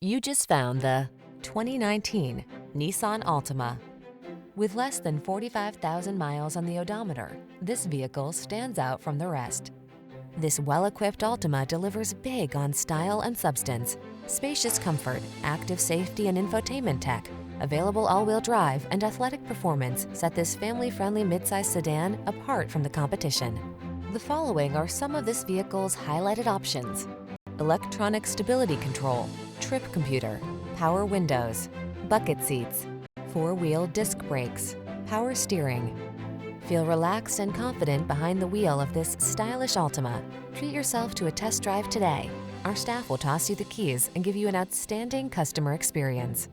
You just found the 2019 Nissan Altima. With less than 45,000 miles on the odometer, this vehicle stands out from the rest. This well-equipped Altima delivers big on style and substance. Spacious comfort, active safety and infotainment tech, available all-wheel drive and athletic performance set this family-friendly midsize sedan apart from the competition. The following are some of this vehicle's highlighted options: electronic stability control, trip computer, power windows, bucket seats, four-wheel disc brakes, power steering. Feel relaxed and confident behind the wheel of this stylish Altima. Treat yourself to a test drive today. Our staff will toss you the keys and give you an outstanding customer experience.